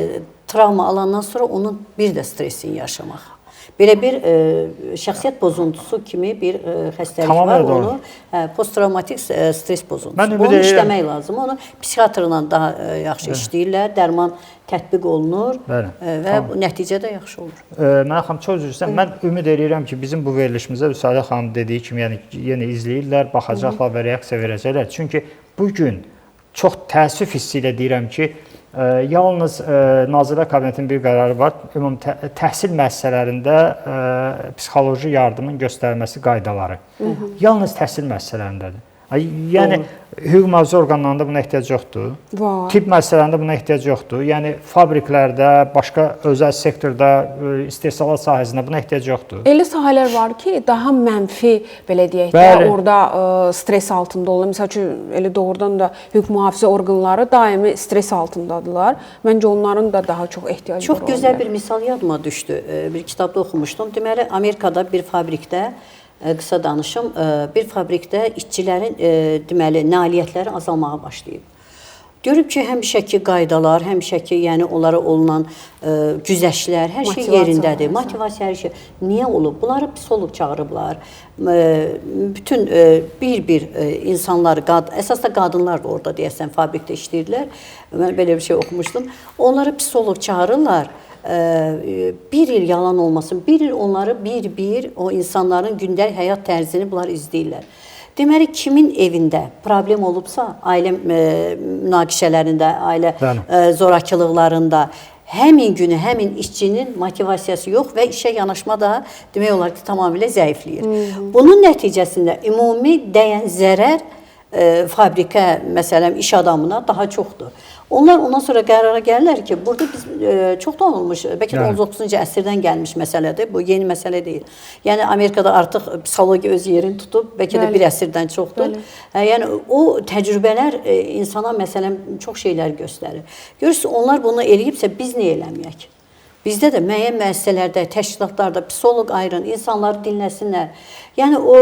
travma alandan sonra onun bir də stresini yaşamaq. Belə bir şəxsiyyət pozuntusu kimi bir xəstəlik Tamamilə var. doğru. Onu posttraumatik stres pozuntusu. Mən ümid Bunu edirəm. işləmək lazım. Onu psixiatrla daha yaxşı işləyirlər. Dərman tətbiq olunur Bəli, və bu nəticə də yaxşı olur. Mənə xanım çox üzr istəyirəm. Mən ümid edirəm ki, bizim bu verilişimizə Vüsalə xanım dediyi kimi, yəni yenə izləyirlər, baxacaqlar və reaksiya verəcəklər. Çünki bu gün çox təəssüf hissi ilə deyirəm ki, yalnız Nazirlər Kabinetinin bir qərarı var. Ümumi təhsil müəssisələrində psixoloji yardımın göstərilməsi qaydaları. Yalnız təhsil müəssisələrindədir. Yəni hüquq mühafizə orqanlarında buna ehtiyac yoxdur. Var. Tibb müəssisələrində buna ehtiyac yoxdur. Yəni fabriklərdə, başqa özəl sektorda, istehsalat sahəsində buna ehtiyac yoxdur. Elə sahələr var ki, daha mənfi belə deyək də, Bəli. orada stres altında olur. Məsəl üçün elə doğrudan da hüquq mühafizə orqanları daimi stres altındadılar. Məncə onların da daha çox ehtiyacı var. Çox gözəl bir misal yadıma düşdü. Bir kitabda oxumuşdum. Deməli, Amerikada bir fabrikdə qısa danışım, bir fabrikdə işçilərin deməli nailiyyətləri azalmağa başlayıb. Görüb ki, həmişəki qaydalar, həmişəki, yəni onlara olunan güzəştlər, hər şey yerindədir. Motivasiya, hər şey. Niyə olub? Bunları psixoloq çağırıblar. Bütün bir insanlar, əsas da qadınlar da orada deyəsən fabrikdə işləyirdilər. Mən belə bir şey oxumuşdum. Onları psixoloq çağırırlar. Bir il yalan olmasın, bir il onları bir o insanların gündəlik həyat tərzini bunlar izləyirlər. Deməli, kimin evində problem olubsa, ailə münaqişələrində, ailə zorakılıqlarında həmin günü, həmin işçinin motivasiyası yox və işə yanaşma da demək olar ki, tamamilə zəifləyir. Bunun nəticəsində ümumi dəyən zərər fabrikə, məsələn, iş adamına daha çoxdur. Onlar ondan sonra qərara gəlirlər ki, burada biz çoxdan olmuş, bəlkə də 19-cu əsrdən gəlmiş məsələdir, bu yeni məsələ deyil. Yəni, Amerikada artıq psixologiya öz yerini tutub, bəlkə də bir əsrdən çoxdur. Yəni, o təcrübələr insana, məsələn, çox şeylər göstərir. Görürsünüz, onlar bunu eləyibsə, biz nə eləməyək? Bizdə də müəyyən müəssisələrdə, təşkilatlarda psixoloq ayırın, insanları dinləsinlər. Yəni, o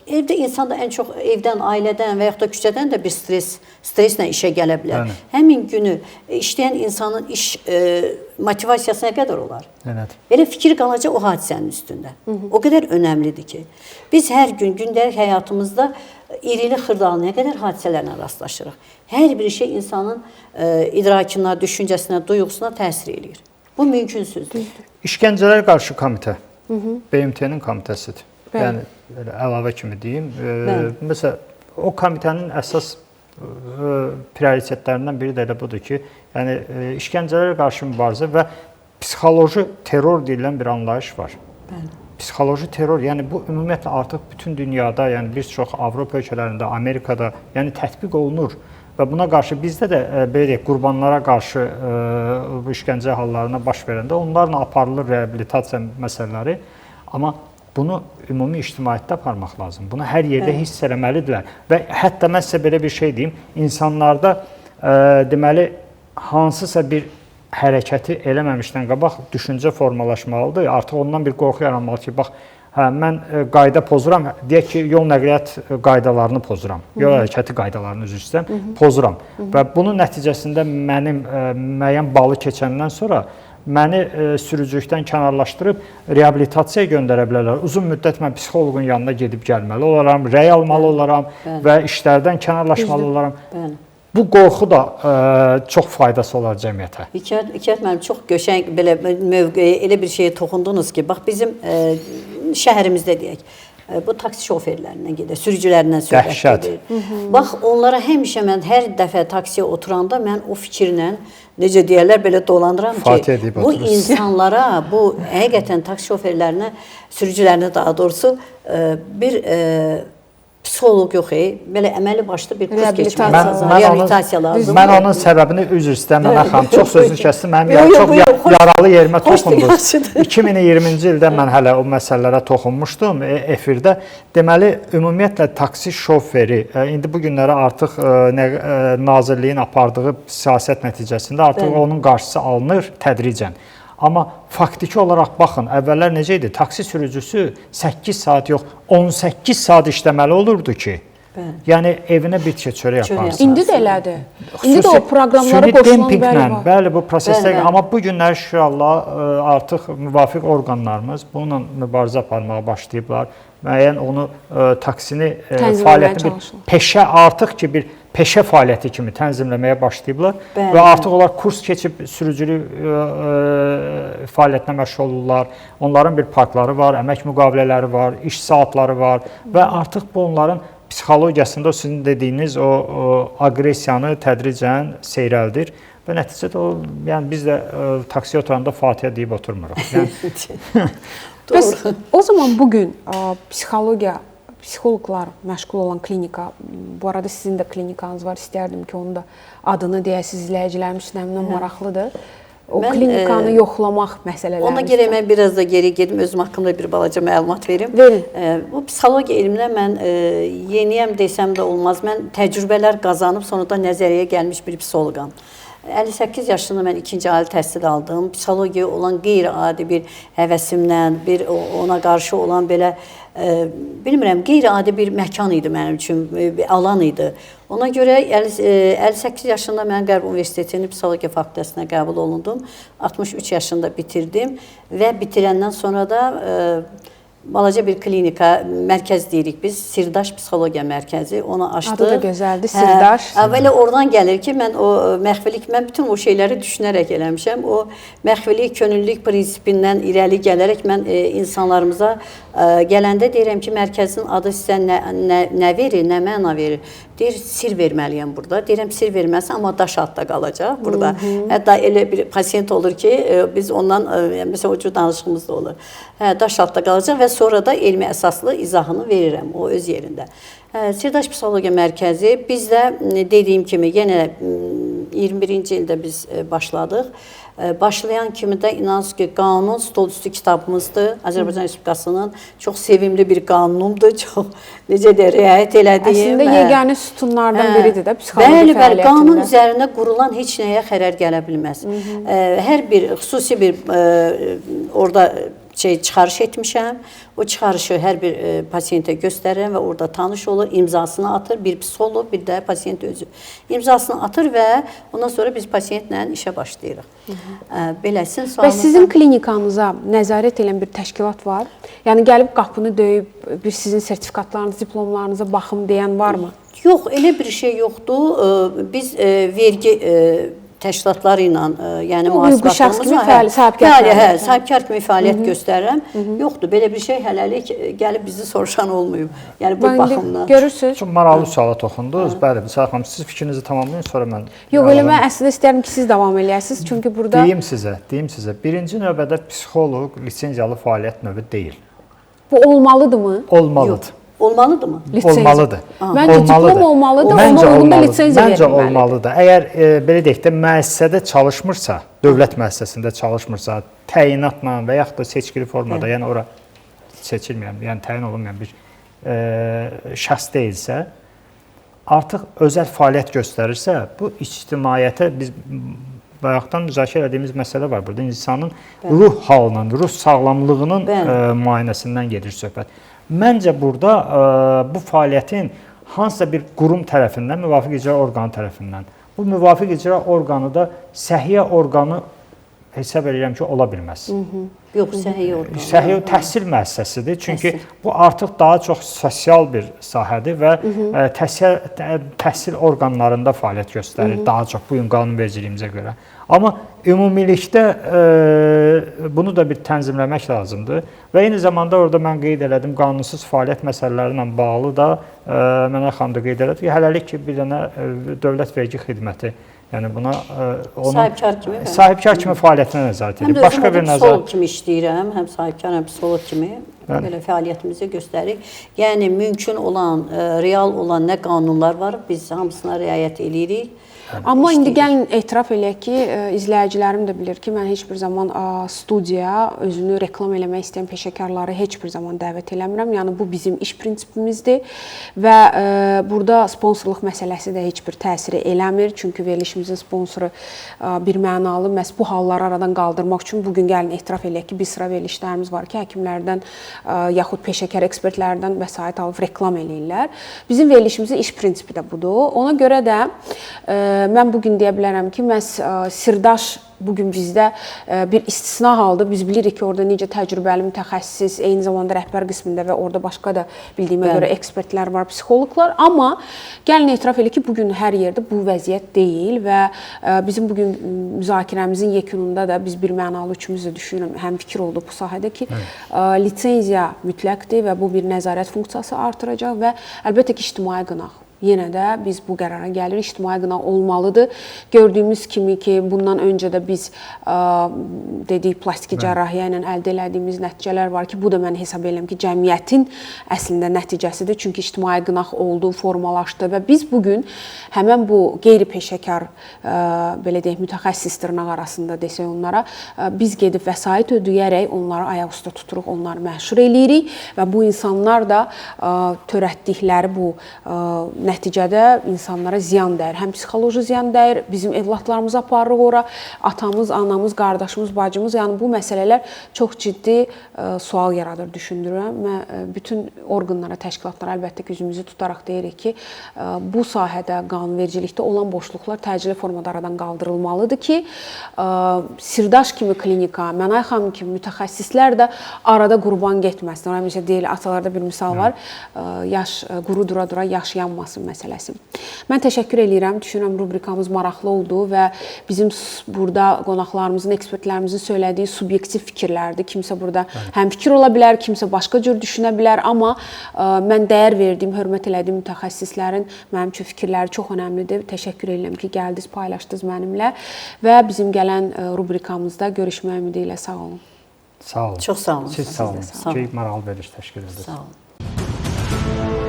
evdə insan da ən çox evdən, ailədən və yaxud da küçədən də bir streslə işə gələ bilər. Həmin günü işləyən insanın iş motivasiyası nə qədər olar? Elə fikir qalacaq o hadisənin üstündə. O qədər önəmlidir ki, biz hər gün gündəlik həyatımızda irili xırdalı nə qədər hadisələrlə rastlaşırıq. Hər bir şey insanın idrakına, düşüncəsinə, duyğusuna təsir eləyir. Bu mümkünsüzdür. İşgəncələr qarşı komitə, BMT-nin komitəsidir. Yəni, əlavə kimi deyim. Məsələn, o komitənin əsas prioritetlərindən biri də elə budur ki, yəni, işgəncələrə qarşı mübarizə və psixoloji terror deyilən bir anlayış var. Psixoloji terror, yəni bu ümumiyyətlə artıq bütün dünyada, yəni bir çox Avropa ölkələrində, Amerikada, yəni tətbiq olunur. Və buna qarşı bizdə də belə deyək, qurbanlara qarşı bu işgəncə hallarına baş verəndə onlarla aparılır reabilitasiya məsələləri. Amma bunu ümumi ictimaiyyətdə aparmaq lazım. Bunu hər yerdə hiss eləməlidirlər. Və hətta mən sizə belə bir şey deyim, insanlarda deməli, hansısa bir hərəkəti eləməmişdən qabaq düşüncə formalaşmalıdır. Artıq ondan bir qorxu yaranmalı ki, bax, mən qayda pozuram, deyək ki, yol nəqliyyat qaydalarını pozuram, yol hərəkəti qaydalarını üzr istəyirəm, pozuram. Və bunun nəticəsində mənim müəyyən balı keçəndən sonra məni sürücülükdən kənarlaşdırıb reabilitasiyaya göndərə bilərlər. Uzun müddət mən psixoloqun yanına gedib gəlməli olaram, rəy almalı olaram və işlərdən kənarlaşmalı olaram. Bu qorxu da çox faydası olar cəmiyyətə. Hikayət mənim çox göşəng belə mövqeyə, elə bir şeyə toxundunuz ki, bax bizim şəhərimizdə deyək, bu taksi şoferlərindən gedir, sürücülərindən söhbət gedir. Bax, onlara həmişə mən hər dəfə taksiyə oturanda mən o fikirlə, necə deyərlər, belə dolanıram ki, bu insanlara, bu həqiqətən taksi şoferlərinə, sürücülərinə daha doğrusu bir psixoloq yox, belə əməli başlı bir kurs keçmək lazım, reabilitasiya lazım. Mən onun səbəbini üzr istəyirəm, Məmə xanım, çox sözünü kəsdim, mənim çox yaralı yerimə toxundunuz. 2020-ci ildə mən hələ o məsələlərə toxunmuşdum efirdə. Deməli, ümumiyyətlə taksi şoferi, indi bu günlərə artıq nazirliyin apardığı siyasət nəticəsində artıq onun qarşısı alınır tədricən. Amma faktiki olaraq baxın, əvvəllər necə idi? Taksi sürücüsü 8 saat yox, 18 saat işləməli olurdu ki, yəni evinə bir tikə çörək yaparsın. İndi də elədir. İndi də o proqramlara qoşulan bəli, bu proseslər, amma bu günlər şükür Allah artıq müvafiq orqanlarımız bununla mübarizə aparmağa başlayıblar. Müəyyən onu taksini fəaliyyətini bir peşə, artıq ki bir peşə fəaliyyəti kimi tənzimləməyə başlayıblar və artıq onlar kurs keçib sürücülük fəaliyyətinə məşğul olurlar. Onların bir parkları var, əmək müqavilələri var, iş saatları var və artıq bu onların psixologiyasında sizin dediyiniz o aqressiyanı tədricən seyrəldir və nəticədə o, yəni biz də taksiyə oturanda Fatihə deyib oturmuruq. Yəni Bəs o zaman bugün psixoloqlar məşğul olan klinika, bu arada sizin də klinikanız var, istərdim ki, onun da adını deyəsiz, izləyicilərimiz məndən maraqlıdır. O klinikanı yoxlamaq məsələləri. Ona görə mən biraz da geri gedim, özüm haqqında bir balaca məlumat verim. Bu psixologiya elminə mən yeniyəm desəm də olmaz. Mən təcrübələr qazanıb sonra da nəzəriyyəyə gəlmiş bir psixoloqam. 58 yaşında mən ikinci ali təhsil aldım. Psixologiya olan qeyri-adi bir həvəsimdən, bir ona qarşı olan belə, bilmirəm, qeyri-adi bir məkan idi mənim üçün, bir alan idi. Ona görə 58 yaşında mən Qərb Universitetinin Psixologiya fakültəsinə qəbul olundum. 63 yaşında bitirdim və bitirəndən sonra da balaca bir klinika, mərkəz deyirik biz, Sirdaş Psixologiya Mərkəzi, onu açdıq. Adı da gözəldir, Sirdaş. Belə oradan gəlir ki, mən o məxfilik, mən bütün o şeyləri düşünərək eləmişəm. O məxfilik, könüllülük prinsipindən irəli gələrək mən insanlarımıza gələndə deyirəm ki, mərkəzin adı sizə nə verir, nə məna verir? Deyir, sir verməliyəm burada. Deyirəm, sir verməlisən, amma daş altda qalacaq burada. Hətta elə bir pasiyent olur ki, biz ondan, məsələn, o cür danışığımız da olur. Daş altda qalacaq və sonra da elmi əsaslı izahını verirəm o öz yerində. Sirdaş Psixologiya Mərkəzi, biz də dediyim kimi, yenə 21-ci ildə biz başladıq. Başlayan kimi də inanın ki, qanun stol üstü kitabımızdır. Azərbaycan Respublikasının çox sevimli bir qanunumdur. Çox, necə də riayət elədiyim. Əslində, yeganə sütunlardan biridir də psixologiya fəaliyyətində. Bəli, qanun üzərində qurulan heç nəyə xərər gələ bilməz. Hər bir, xüsusi bir orada çıxarış etmişəm. O çıxarışı hər bir pasiyentə göstərirəm və orada tanış olur, imzasını atır, bir psixoloq, bir də pasiyent özü. İmzasını atır və ondan sonra biz pasiyentlə işə başlayırıq. Beləsin, və sizin klinikanıza nəzarət edən bir təşkilat var? Yəni, gəlib qapını döyüb, bir sizin sertifikatlarınız, diplomlarınıza baxım deyən varmı? Yox, elə bir şey yoxdur. Biz vergi təşkilatları ilə, yəni mühasibatımız var. Sahibkar kimi fəaliyyət göstərirəm. Yoxdur, belə bir şey hələlik gəlib bizi soruşan olmayıb. Yəni bu baxımdan. Görürsünüz. Çox maraqlı suala toxundunuz. Bəli, Səlih xanım, siz fikrinizi tamamlayın, sonra mən... Yox, elə mən əslində istərdim ki, siz davam eləyəsiniz. Çünki burada... Deyim sizə, birinci növbədə psixoloq lisenziyalı fəaliyyət növü deyil. Bu olmalıdırmı? Olmalıdır. Olmalıdırmı? Olmalıdır. Məncə diplom olmalıdır, ona uyğun da lisenziya verilməlidir. Məncə olmalıdır. Əgər belə deyək də müəssisədə çalışmırsa, dövlət müəssisəsində çalışmırsa, təyinatla və yaxud da seçkili formada, yəni ora seçilməyən, yəni təyin olunmayan bir şəxs deyilsə, artıq özəl fəaliyyət göstərirsə, bu ictimaiyyətə biz bayaqdan müzakirə etdiyimiz məsələ var. Burada insanın ruh halının, ruh sağlamlığının müayinəsindən gedir söhbət. Məncə burada bu fəaliyyətin hansısa bir qurum tərəfindən, müvafiq icra orqanı tərəfindən, bu müvafiq icra orqanı da səhiyyə orqanı hesab edirəm ki, ola bilməz. Yox, səhiyyə orqanı. Səhiyyə təhsil müəssisəsidir. Çünki bu artıq daha çox sosial bir sahədir və təhsil orqanlarında fəaliyyət göstərir daha çox bu gün qanunvericiliyimizə görə. Amma ümumilikdə bunu da bir tənzimləmək lazımdır və eyni zamanda orada mən qeyd elədim, qanunsuz fəaliyyət məsələləri ilə bağlı da Mənə xanım da qeyd elədi ki, hələlik ki, bir dənə dövlət vergi xidməti, yəni buna sahibkar kimi fəaliyyətinə nəzarət edir. Başqa bir psixoloq kimi işləyirəm, həm sahibkar, həm psixoloq kimi belə fəaliyyətimizi göstəririk. Yəni mümkün olan, real olan nə qanunlar var, biz hamısına riayət edirik. Amma indi gəlin etiraf eləyək ki, izləyicilərim də bilir ki, mən heç bir zaman studiyaya özünü reklam eləmək istəyən peşəkarları heç bir zaman dəvət eləmirəm. Yəni bu bizim iş prinsipimizdir və burada sponsorluq məsələsi də heç bir təsir eləmir. Çünki verilişimizin sponsoru bir mənalı məhz bu halları aradan qaldırmaq üçün bu gün gəlin etiraf eləyək ki, bir sıra verilişlərimiz var ki, həkimlərdən yaxud peşəkar ekspertlərdən vəsait alıb reklam eləyirlər. Bizim verilişimizin iş prinsipi də budur. Ona görə də mən bugün deyə bilərəm ki, məhz sirdaş bugün bizdə bir istisna haldır. Biz bilirik ki, orada necə təcrübəli mütəxəssis, eyni zamanda rəhbər qismində və orada başqa da bildiyimə görə ekspertlər var, psixoloqlar. Amma gəlin etiraf elə ki, bugün hər yerdə bu vəziyyət deyil və bizim bugün müzakirəmizin yekununda da biz bir mənalı üçümüz də düşünürəm, həmfikir olduq bu sahədə ki, lisenziya mütləqdir və bu bir nəzarət funksiyası artıracaq və əlbəttə ki, ictimai qınaq. Yenə də biz bu qərara gəlirik, ictimai qınaq olmalıdır. Gördüyümüz kimi ki, bundan öncə də biz dedik, plastiki cərrahiyyə ilə əldə elədiyimiz nəticələr var ki, bu da mən hesab edirəm ki, cəmiyyətin əslində nəticəsidir. Çünki ictimai qınaq oldu, formalaşdı və biz bugün həmən bu qeyri-peşəkar, belə deyək, mütəxəssis dırnaq arasında desək onlara, biz gedib vəsait ödəyərək onları ayaq üstə tuturuq, onları məşhur eləyirik və bu insanlar da törətdikləri bu nəticədə insanlara ziyan dəyir. Həm psixoloji ziyan dəyir, bizim evladlarımızı aparırıq ora, atamız, anamız, qardaşımız, bacımız. Yəni bu məsələlər çox ciddi sual yaradır, düşündürürəm və bütün orqanlara, təşkilatlara əlbəttə ki, üzümüzü tutaraq deyirik ki, bu sahədə qanunvericilikdə olan boşluqlar təcili formada aradan qaldırılmalıdır ki, sirdaş kimi klinika, Mənay xanım kimi mütəxəssislər də arada qurban getməsin. Ona məsələn deyil, atalarda bir misal var, yaş quru dura-dura yaş yanmasın məsələsi. Mən təşəkkür edirəm. Düşünürəm rubrikamız maraqlı oldu və bizim burada qonaqlarımızın, ekspertlərimizin söylədiyi subyektiv fikirlərdir. Kimsə burada həmfikir ola bilər, kimsə başqa cür düşünə bilər, amma mən dəyər verdiyim, hörmət elədiyim mütəxəssislərin mənim üçün fikirləri çox önəmlidir. Təşəkkür edirəm ki, gəldiniz, paylaşdınız mənimlə və bizim gələn rubrikamızda görüşmək ümidi ilə sağ olun. Sağ olun. Çox sağ olun. Siz sağ olun. Maraqlı veriliş təşkil edirsiniz. Sağ olun.